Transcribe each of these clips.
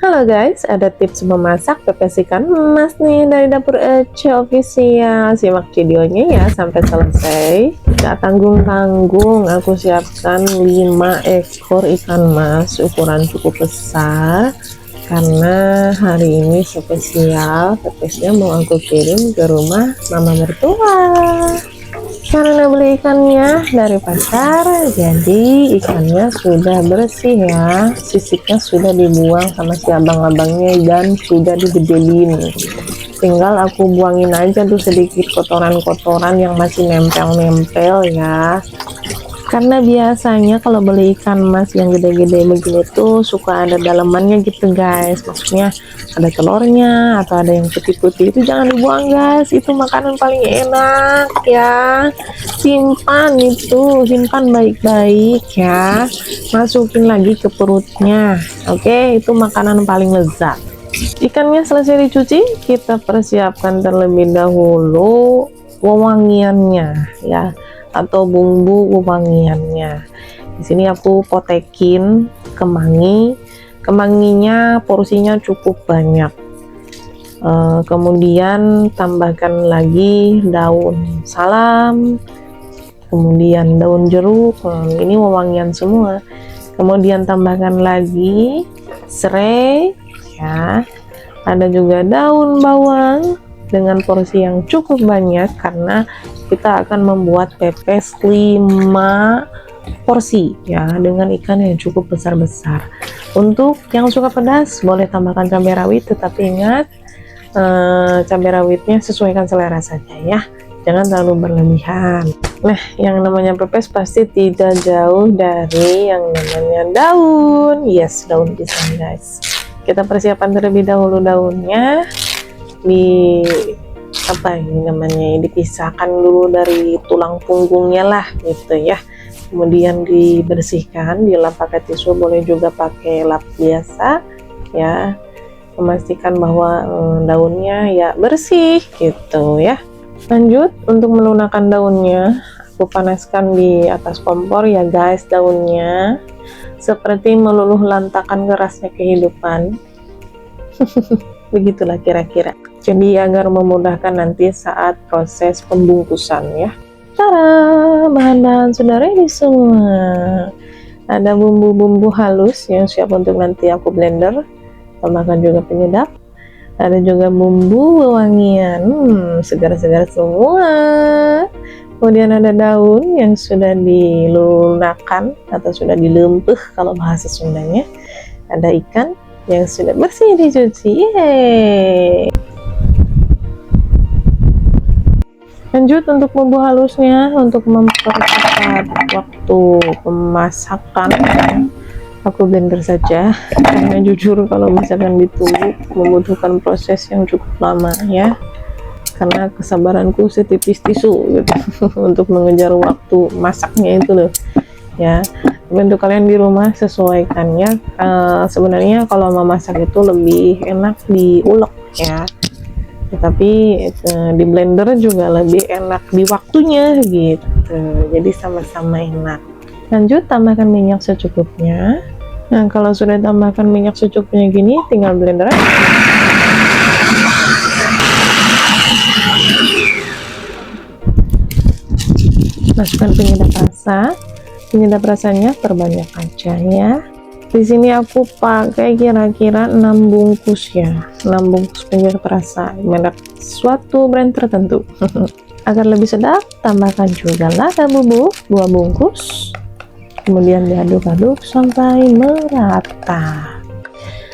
Halo guys, ada tips memasak pepes ikan emas nih dari dapur Ece Official. Simak videonya ya sampai selesai. Gak tanggung-tanggung, aku siapkan 5 ekor ikan mas ukuran cukup besar karena hari ini spesial pepesnya mau aku kirim ke rumah mama mertua. Karena beli ikannya dari pasar, jadi ikannya sudah bersih ya, sisiknya sudah dibuang sama si abang-abangnya dan sudah dibedelin. Tinggal aku buangin aja tuh sedikit kotoran-kotoran yang masih nempel-nempel ya. Karena biasanya kalau beli ikan mas yang gede-gede begini tuh suka ada dalemannya gitu guys, maksudnya ada telurnya atau ada yang putih-putih, itu jangan dibuang guys, itu makanan paling enak ya. Simpan baik-baik ya, masukin lagi ke perutnya. Oke, itu makanan paling lezat. Ikannya selesai dicuci, kita persiapkan terlebih dahulu wewangiannya ya, atau bumbu wewangiannya. Di sini aku potekin kemanginya porsinya cukup banyak. Kemudian tambahkan lagi daun salam, kemudian daun jeruk, ini wewangian semua. Kemudian tambahkan lagi serai ya, ada juga daun bawang dengan porsi yang cukup banyak karena kita akan membuat pepes 5 porsi ya, dengan ikan yang cukup besar-besar. Untuk yang suka pedas boleh tambahkan cabai rawit, tetapi ingat cabai rawitnya sesuaikan selera saja ya, jangan terlalu berlebihan. Nah, yang namanya pepes pasti tidak jauh dari yang namanya daun. Yes, daun pisang guys. Kita persiapkan terlebih dahulu daunnya, dipisahkan dulu dari tulang punggungnya lah gitu ya. Kemudian dibersihkan, dilap pakai tisu, boleh juga pakai lap biasa ya. Memastikan bahwa daunnya ya bersih gitu ya. Lanjut, untuk melunakkan daunnya, aku panaskan di atas kompor ya guys daunnya, seperti meluluh lantakan kerasnya kehidupan. Begitulah kira-kira. Jadi agar memudahkan nanti saat proses pembungkusan ya. Tara, bahan-bahan sudah ready semua. Ada bumbu-bumbu halus yang siap untuk nanti aku blender. Tambahkan juga penyedap. Ada juga bumbu wewangian, segar-segar semua. Kemudian ada daun yang sudah dilunakan atau sudah dilempeh kalau bahasa Sundanya. Ada ikan yang sudah bersih dicuci. Yeay. Lanjut untuk bumbu halusnya, untuk mempercepat waktu pemasakan, aku blender saja karena jujur kalau misalkan ditumbuk membutuhkan proses yang cukup lama ya, karena kesabaranku setipis tisu gitu untuk mengejar waktu masaknya itu loh ya. Untuk kalian di rumah sesuaikannya. Sebenarnya kalau memasak itu lebih enak diulek ya, tetapi di blender juga lebih enak di waktunya gitu, jadi sama-sama enak. Lanjut, tambahkan minyak secukupnya. Nah, kalau sudah tambahkan minyak secukupnya gini, tinggal blender aja. Masukkan penyedap rasa. Penyedap rasanya perbanyak aja ya. Di sini aku pakai kira-kira 6 bungkus ya, 6 bungkus penyedap rasa merek suatu brand tertentu. Agar lebih sedap, tambahkan juga lada bubuk 2 bungkus. Kemudian diaduk-aduk sampai merata.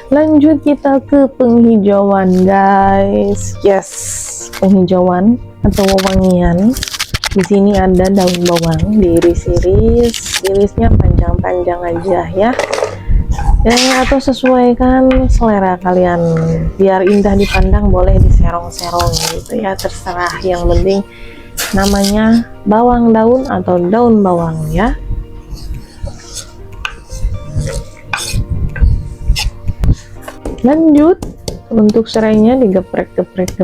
Lanjut kita ke penghijauan guys. Yes, penghijauan atau wewangian. Di sini ada daun bawang, diiris-iris, irisnya panjang-panjang aja ya. Atau sesuaikan selera kalian, biar indah dipandang boleh diserong-serong gitu ya, terserah. Yang penting namanya bawang daun atau daun bawang ya. Lanjut, untuk serainya digeprek-geprek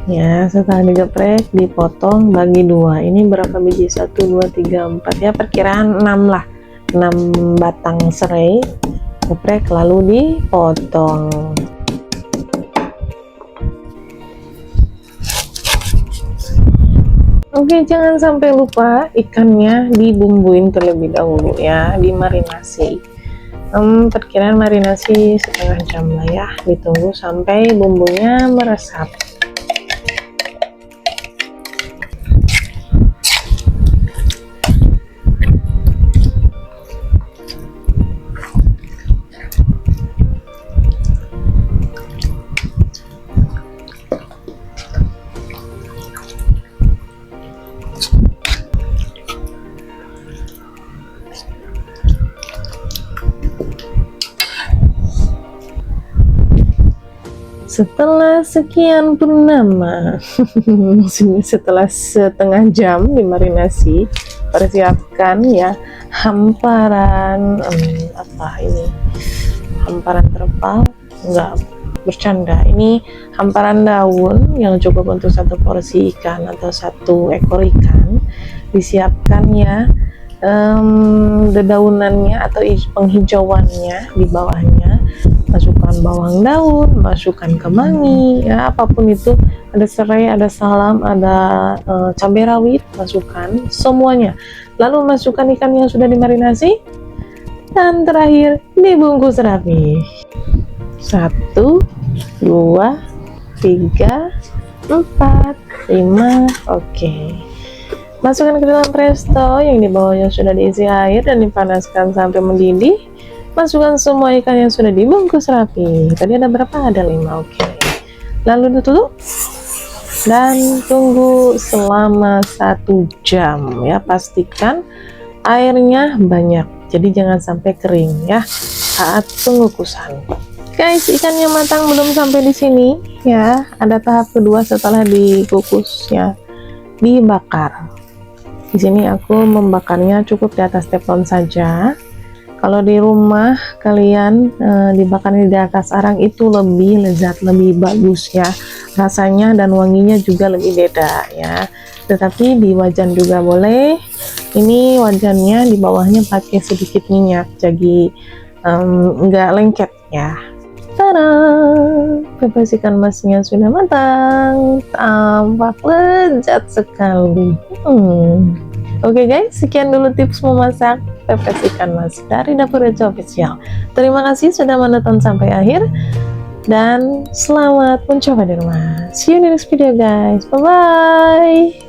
ya. Setelah digeprek dipotong bagi 2. Ini berapa biji? 1 2 3 4 ya, perkiraan 6 lah, 6 batang serai geprek lalu dipotong. Oke, jangan sampai lupa ikannya dibumbuin terlebih dahulu ya, dimarinasi. Perkiraan marinasi setengah jam lah ya, ditunggu sampai bumbunya meresap. Setelah sekian purnama, maksudnya setelah setengah jam dimarinasi, persiapkan ya hamparan apa ini? Hamparan terpal? Enggak, bercanda. Ini hamparan daun yang cukup untuk satu porsi ikan atau satu ekor ikan. Disiapkan ya dedaunannya atau penghijauannya di bawahnya. Masukkan bawang daun, masukkan kemangi, ya apapun itu, ada serai, ada salam, ada cabai rawit, masukkan semuanya. Lalu masukkan ikan yang sudah dimarinasi, dan terakhir dibungkus rapi. 1, 2, 3, 4, 5, oke. Masukkan ke dalam presto yang di bawahnya sudah diisi air dan dipanaskan sampai mendidih. Masukkan semua ikan yang sudah dibungkus rapi. Tadi ada berapa? Ada 5, oke. Lalu ditutup dan tunggu selama 1 jam ya. Pastikan airnya banyak, jadi jangan sampai kering ya saat pengukusan. Guys, ikannya matang belum sampai di sini ya. Ada tahap kedua setelah dikukus ya, dibakar. Di sini aku membakarnya cukup di atas teflon saja. Kalau di rumah kalian dibakarnya di atas arang itu lebih lezat, lebih bagus ya rasanya, dan wanginya juga lebih beda ya. Tetapi di wajan juga boleh. Ini wajannya di bawahnya pakai sedikit minyak, jadi enggak lengket ya. Tada, pepes ikan masnya sudah matang, tampak lezat sekali. Oke guys, sekian dulu tips memasak pepes ikan mas dari Dapur Ece Official. Terima kasih sudah menonton sampai akhir dan selamat mencoba di rumah. See you in the next video guys. Bye bye.